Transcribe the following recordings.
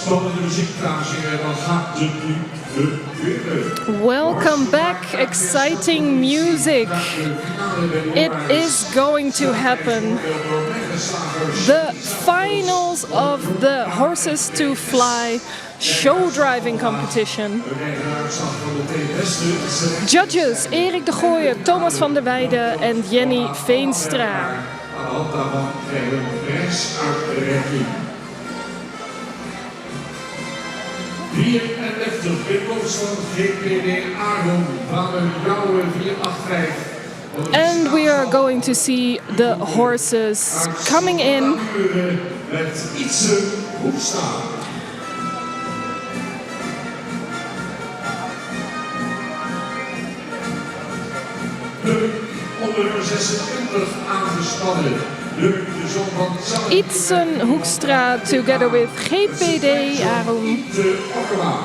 Spannende muziek, dames en heren, dan gaat het nu gebeuren. Welcome back, exciting music. It is going to happen. The finals of the Horses to Fly show driving competition. Judges Erik de Gooijer, Thomas van der Weijden en Jenny Veenstra. Aan de hand daarvan krijgen we een prijsuitreiking. 34 binnenkomst van GPD Argon van de Jouwe 485. And we are going to see the horses coming in. Met Ietse Hoekstra. Onder nummer 26 aangespannen. De zoon van Zanne. Ietsen Hoekstra together with GPD Aron. De Okkema.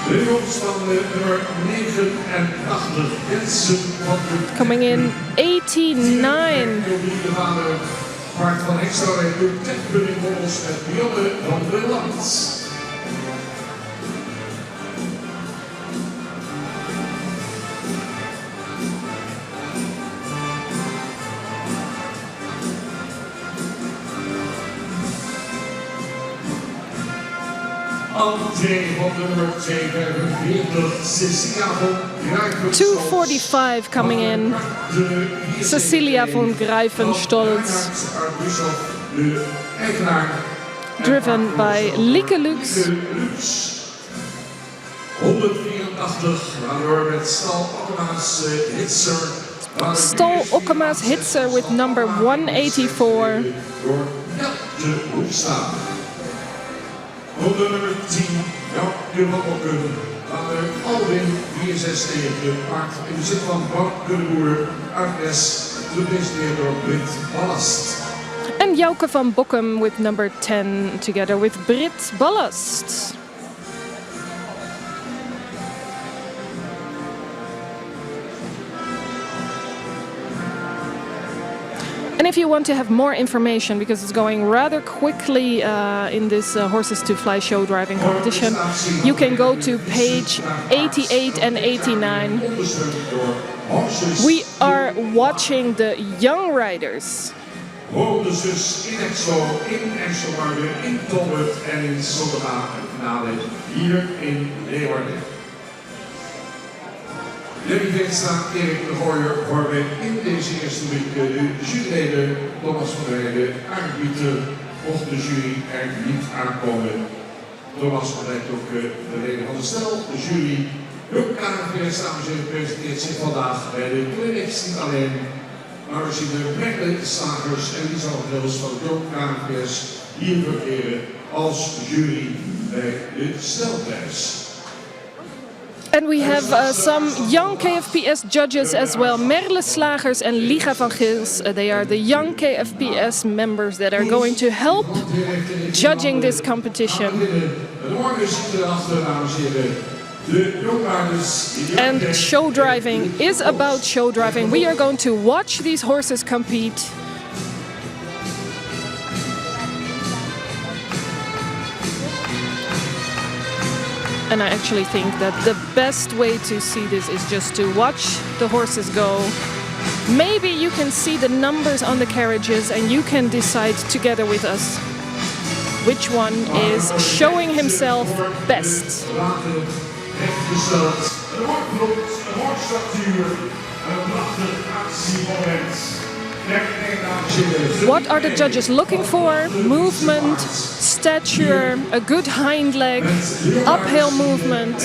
De komst van nummer 89. Jensen van de Coming in 89. de vader. Paard van extra rijden. Techbunning Bobbels met Bionne van der Land. Entree van de nummer 245, Cecilia van Grijvenstolz. 245 coming in. Cecilia von Greifenstolz. De eigenaar. Driven by Lieke Lux. 184, waardoor met Stal Okkema's Hitser. Stal Okkema's Hitser with number 184. Door Jelke Hoekstra. Onder nummer 10, Jouke van Bokken. Vader Alwin 469, paard in bezit van Bart Kuddeboer, Arnes, gepresenteerd door Brit Ballast. And Jouke van Bokkum with number 10 together with Brit Ballast. And if you want to have more information, because it's going rather quickly in this Horses to Fly show driving competition, you can go to page 88 and 89. We are watching the young riders. Dus in Exlo, in Exlo-Marden, in Tolbert en in Soldera en finale hier in Leeuwarden. Jenny Veenstra, Erik de Gooijer vormen in deze eerste week de juryleden Thomas van der Weijden, arbiter, mocht de jury er niet aankomen. Thomas bereikt ook de leden van de stel, de jury. Ook KNVS, dames en heren, presenteert zich vandaag bij de clinics niet alleen, maar we zien de Brekkelen Slagers en Lisa van Hils van de Jong KNVS hier verkeren als jury bij de stelprijs. And we have some young KFPS judges as well, Merle Slagers and Liga van Gils. They are the young KFPS members that are going to help judging this competition. And show driving is about show driving. We are going to watch these horses compete. And I actually think that the best way to see this is just to watch the horses go. Maybe you can see the numbers on the carriages and you can decide together with us which one is showing himself best. What are the judges looking for? Movement, stature, a good hind leg, uphill movement,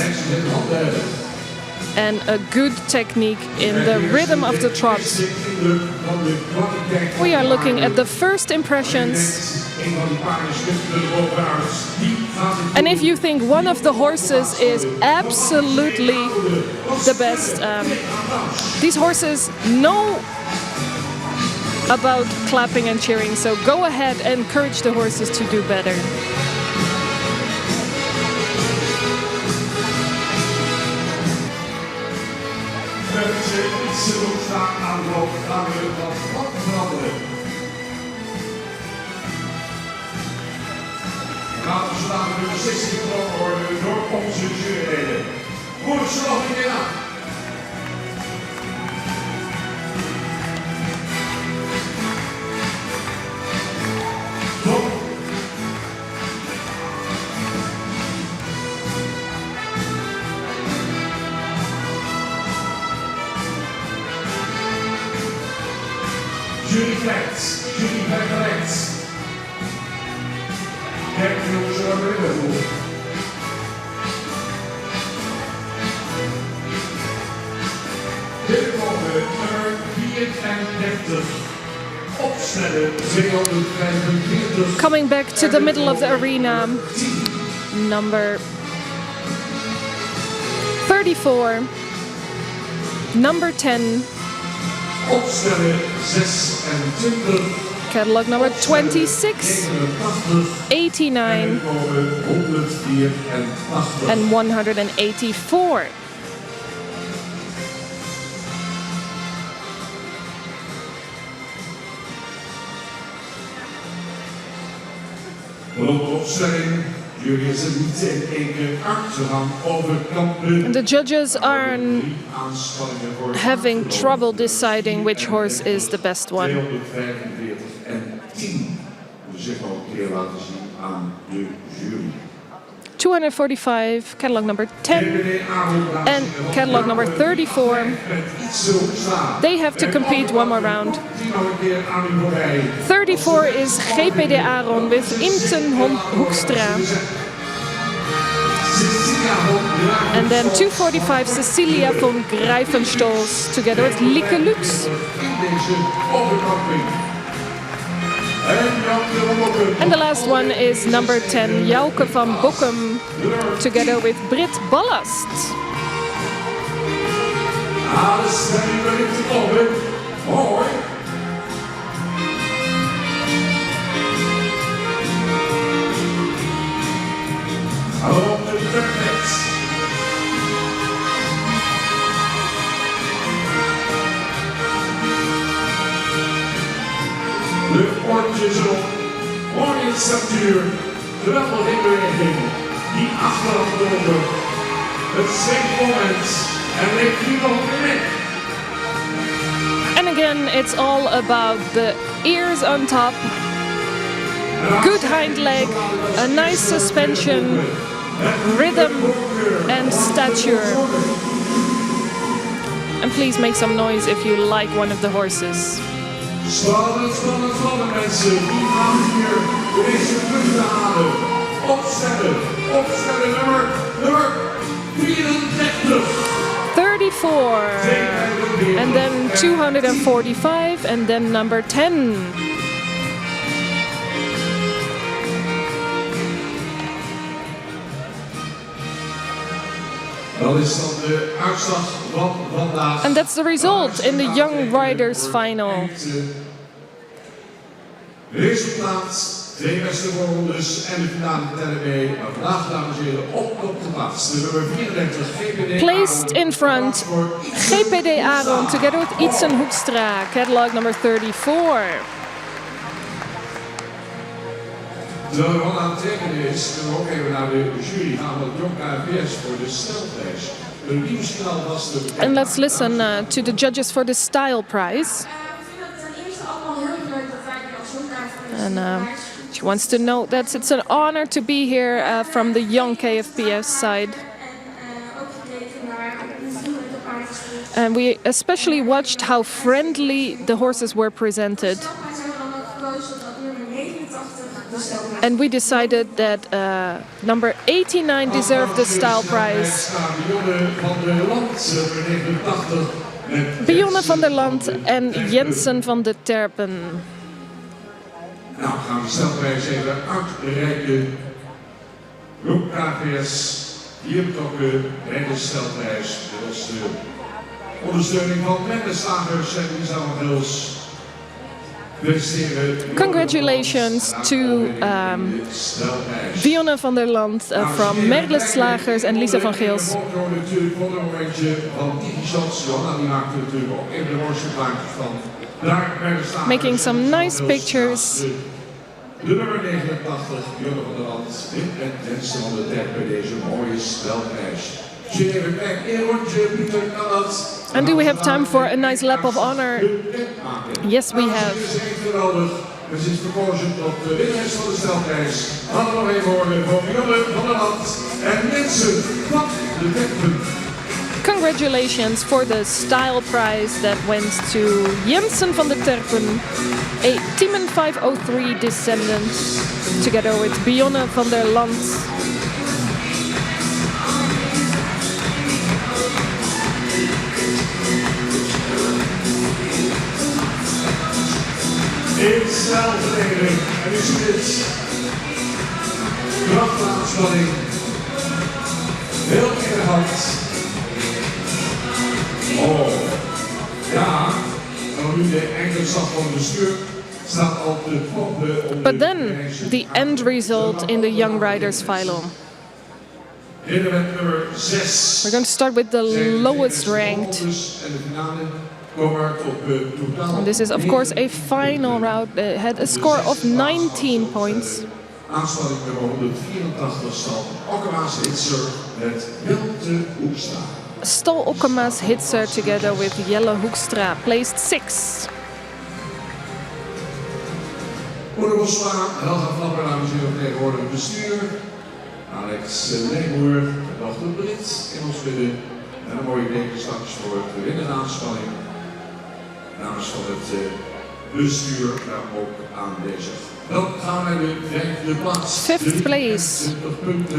and a good technique in the rhythm of the trot. We are looking at the first impressions. And if you think one of the horses is absolutely the best, these horses know about clapping and cheering, so go ahead and encourage the horses to do better. gaat de beslissing genomen worden door onze juryleden. Moedig ze nog een keer aan. Top. Jury rechts, jury rechts. Kijk, jongens, waar we weer voor. Binnenkomen nummer 34. Opstellen 245. Coming back to the middle of the arena, number 34, number 10, Opstellen 26. catalog number 26, 89, and 184. Rond de opstelling, jullie is het niet in één keer uit. Ze gaan overkampen. And the judges are Aanspanningen voor having trouble deciding which horse is the best one. 245 en 10. We zich al een keer laten zien aan de jury. 245, catalog number 10, and catalog number 34. They have to compete one more round. 34 is GPD Aron with Inten Hoekstra. And then 245 Cecilia von Greifenstolz together with Lieke Lux. And the last one is number 10 Jouke van Bokkum together with Britt Ballast. Alles zijn jullie ready to open. Mooi. Hallo op de perfect. De oortjes op. Mooi in statuur. Geweldig in beweging. Die achterhand onder. Het zweetmoment. En ligt nu nog in. And again, it's all about the ears on top, good hind leg, a nice suspension, rhythm and stature. And please make some noise if you like one of the horses. Spannend, spannend, spannend mensen. Wie gaan hier deze punten halen? Opstellen, opstellen, nummer 34. 34, and then 245, and then number 10. Dat is dan de uitslag van vandaag. And that's the result in the Young Riders final. Resultaat, 2 beste rondes en de finale tellen mee. Maar vandaag, dames en heren, op de plaats. De nummer 34, GPD Placed in front, GPD Aron together with Itzen Hoekstra, catalog number 34. Terwijl we al aan het tekenen is, kunnen we ook even naar de jury gaan van het Jong KFPS voor de stelprijs. Een nieuwskanal was de... And let's listen to the judges for the style prize. And she wants to note that it's an honor to be here from the Young KFPS side. And we especially watched how friendly the horses were presented. And we decided that number 89 deserved the style prize. Bionne van der Land en Jensen van de Terpen. Nou, gaan we de stelprijs even uitreiken. Jong KFPS, hier betrokken bij de stelprijs. Dat was de ondersteuning van Mette Slagers en Lisa van Gils. Congratulations to Bionne van der Land from Merle Slagers and Lisa van Gils. Making some nice pictures De nummer 89, Jonne van der Land, wint met Jensen van de Terp bij deze mooie spelprijs. Even kijken, een rondje, Pieter, kan dat? And do we have time for a nice lap of honor? Yes, we have. Het is echt geweldig. We zijn verkozen tot de winnaars van de spelprijs. Laten we nog even horen van Jonne van der Land en Jensen van de Terp. Congratulations for the style prize that went to Jensen van der Terpen, a Tiemen 503 descendant, together with Bionne van der Land. In stijlverdeling en is dit krachtaanspanning. Heel elegant. Oh, ja, en nu de enkelslag van de bestuur staat al te pompen. But then, the end result in the Young Riders final. Hinderwet nummer 6. We're going to start with the lowest ranked. En de finale komen er tot totaal. And this is, of course, a final round that had a score of 19 points. Aanstalling nummer 184 stand. Okkema's hitser met Jelte Hoekstra. Stal Okkema's Hitser together with Jelle Hoekstra placed 6. Oede Bosma, Helga Flapper, dames en heren, tegenwoordig bestuur. Alex Leemoer, dochter Brit in ons midden. En een mooie teken straks voor de winnende aanspanning. Namens van het bestuur daar ook aanwezig. Dan gaan wij de vijfde plaats. Fifth place,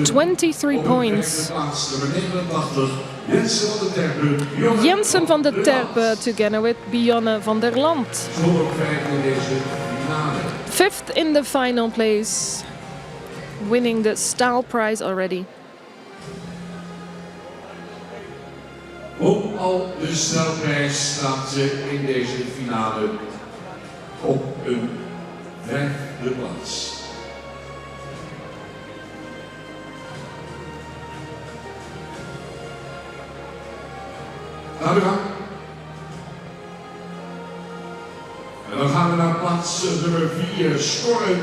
23 points. Nummer 89, Jensen van de Terpen. Jensen van der Terpen together with Bionne van der Land. Voor vijf in deze finale. Fifth in the final place, winning the style prize already. Op al de snelprijs staat ze in deze finale op een vijfde plaats. Gaan we gaan. En dan gaan we naar plaats nummer 4. Scoren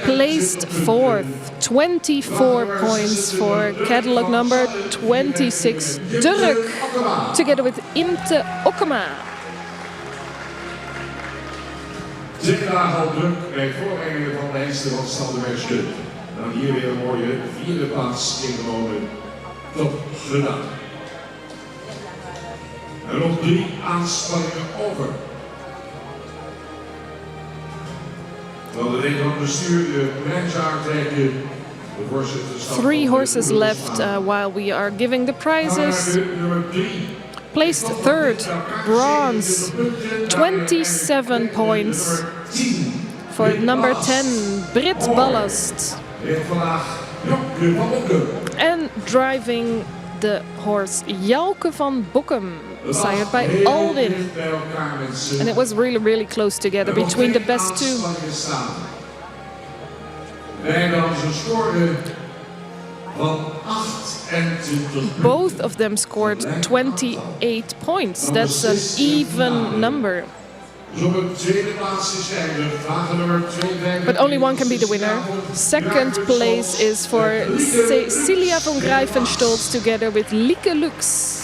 4. Placed fourth, 24 points for catalog number 26, Durk, together with Inte Okkema. Zeker dagen al druk bij voorbrengen van de Hengsten van Standenbergske. Dan hier weer een mooie vierde plaats ingenomen. Top gedaan. En nog 3 aanspanningen over. Dan de leden van het bestuur de prijs aantrekken. 3 horses left while we are giving the prizes. Placed third, bronze, 27 points for number 10, Brit Ballast. And driving the horse Jouke van Bokkum, sired by Alwin. And it was really, really close together between the best two. Both of them scored 28 points. That's an even number. But only one can be the winner. Second place is for Celia von Greifenstolz together with Lieke Lux.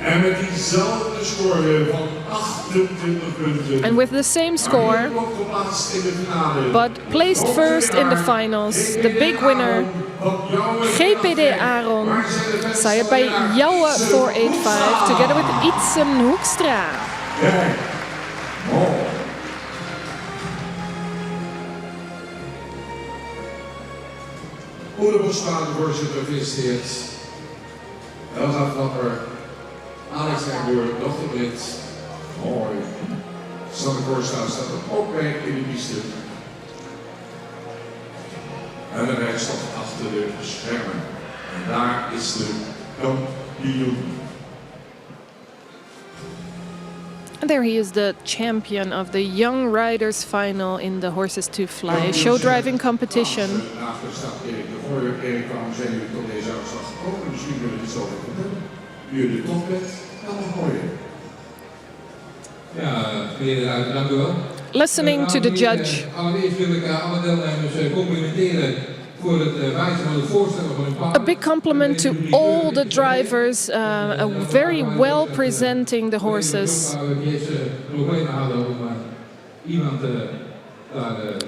En met diezelfde score van 28 punten. And with the same score, but placed first in the finals, the big winner, GPD Aron, sired by Jouwe 485, together with Itzen Hoekstra. Oede Bosma, de voorzitter, gefeliciteerd. Helga Flapper. Alex Leemoer, dochter Brit. Mooi. Sanne Korshuis staat er ook bij in de piste. En de rij staat achter de schermen. En daar is de kampioen. And there he is, the champion of the Young Riders final in the Horses to Fly show driving competition. Daarachter staat Erik de Gooijer. Erik, waarom zijn jullie tot deze uitslag gekomen? Misschien willen jullie het zo even doen. Nu je er toch bent, dan nog mooier. Ja, meneer Ruiter, dank u wel. listening to the judge. Allereerst wil ik alle deelnemers complimenteren voor het wijzen van het voorstellen van hun paard. A big compliment to all the drivers, very well presenting the horses.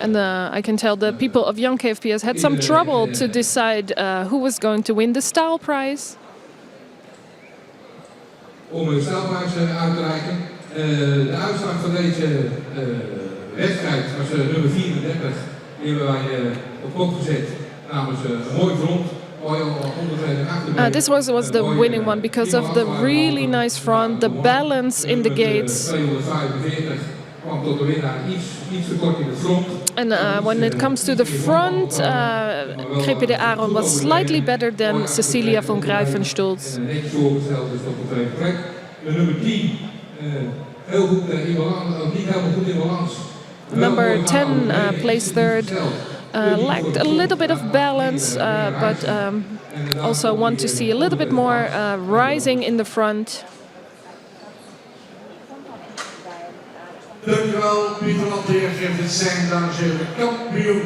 And I can tell the people of Young KFPS had some trouble to decide who was going to win the style prize. Om een stijlprijs uit te reiken. De uitslag van deze wedstrijd was nummer 34. Die hebben wij op kop gezet namens een mooi front. This was the winning one because of the really nice front, the balance in the gates. And when it comes to the front, GPD Aron was slightly better than Cecilia von Greifenstulz. Number 10 placed third. Lacked a little bit of balance, but also want to see a little bit more rising in the front. Dankjewel, Pieter Lanteer geeft het zijn, dames en heren, kampioen.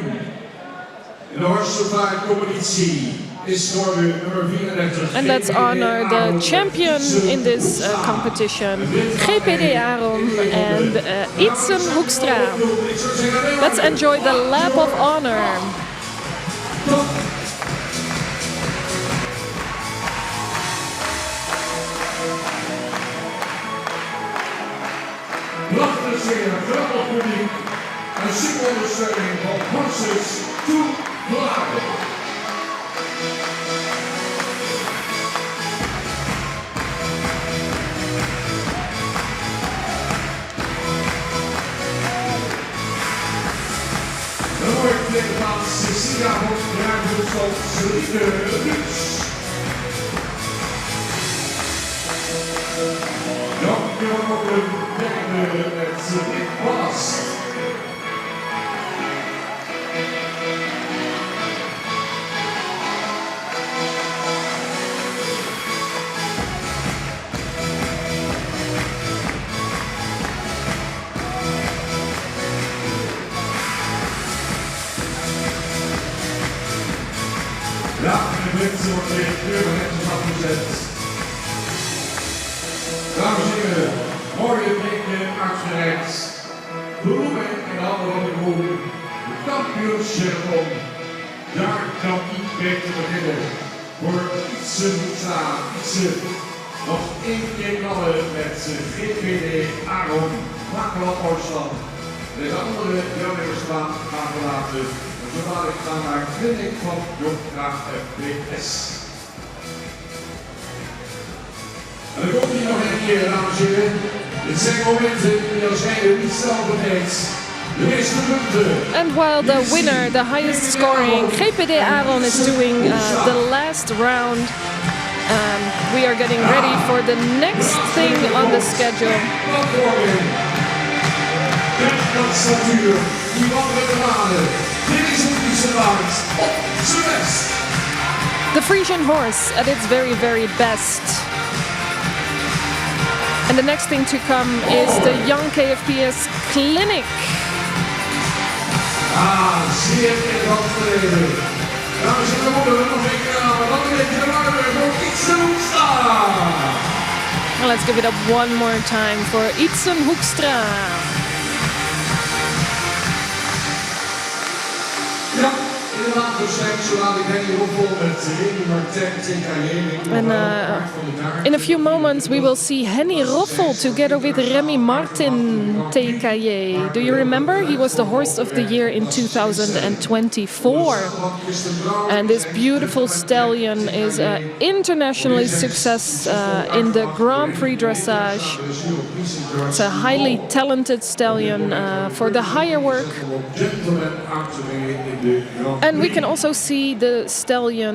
In de Horse-Competitie is geworden nummer 34. And let's honor the champion in this competition, GPD Aron and Itzen Hoekstra. Let's enjoy the lap of honor. Prachtig zingen, geweldig publiek. Een super ondersteuning van Horses to Fly. De mooie tweede plaats, Cecilia von Greifenstulz, Celine Lutz. Dankjewel ook de derde met Dick Bast. Ja, en de mensen wordt weer keurig netjes afgezet. Dames en heren, mooie dingen uitgereikt. Bloemen en handen van de groen. De kampioenschap. Daar kan niet beter beginnen. Voor Itzen Hoekstra. Itzen nog één keer knallen met GPD Aron. Makelap Oorsland. De andere deelnemersbaan gaan verlaten. Zodra ik ga naar het clinic van Jonggraaf FBS. En dan komt hier nog een keer, dames en heren. Dit zijn momenten die als jij niet snel vergeet. De meeste punten. And while the winner, the highest scoring, GPD Aron is doing the last round, we are getting ready for the next thing on the schedule. Dat statuur, die wandelen maanden. Dit is een Friese op zijn best. The Frisian horse at its very, very best. And the next thing to come is the Young KFPS Clinic. Zeer interessant geleden. Dames en heren, we nog een keer aan, maar dan een beetje de waarde voor Itzen Hoekstra. Well, let's give it up one more time for Itzen Hoekstra. Ja, inderdaad, waarschijnlijk zo laat ik Henny Roffel met Remy Martin, In a few moments we will see Henny Roffel together with Remy Martin TKJ. Do you remember? He was the Horse of the Year in 2024. And this beautiful stallion is internationally success in the Grand Prix dressage. It's a highly talented stallion for the higher work. And we can also see the stallion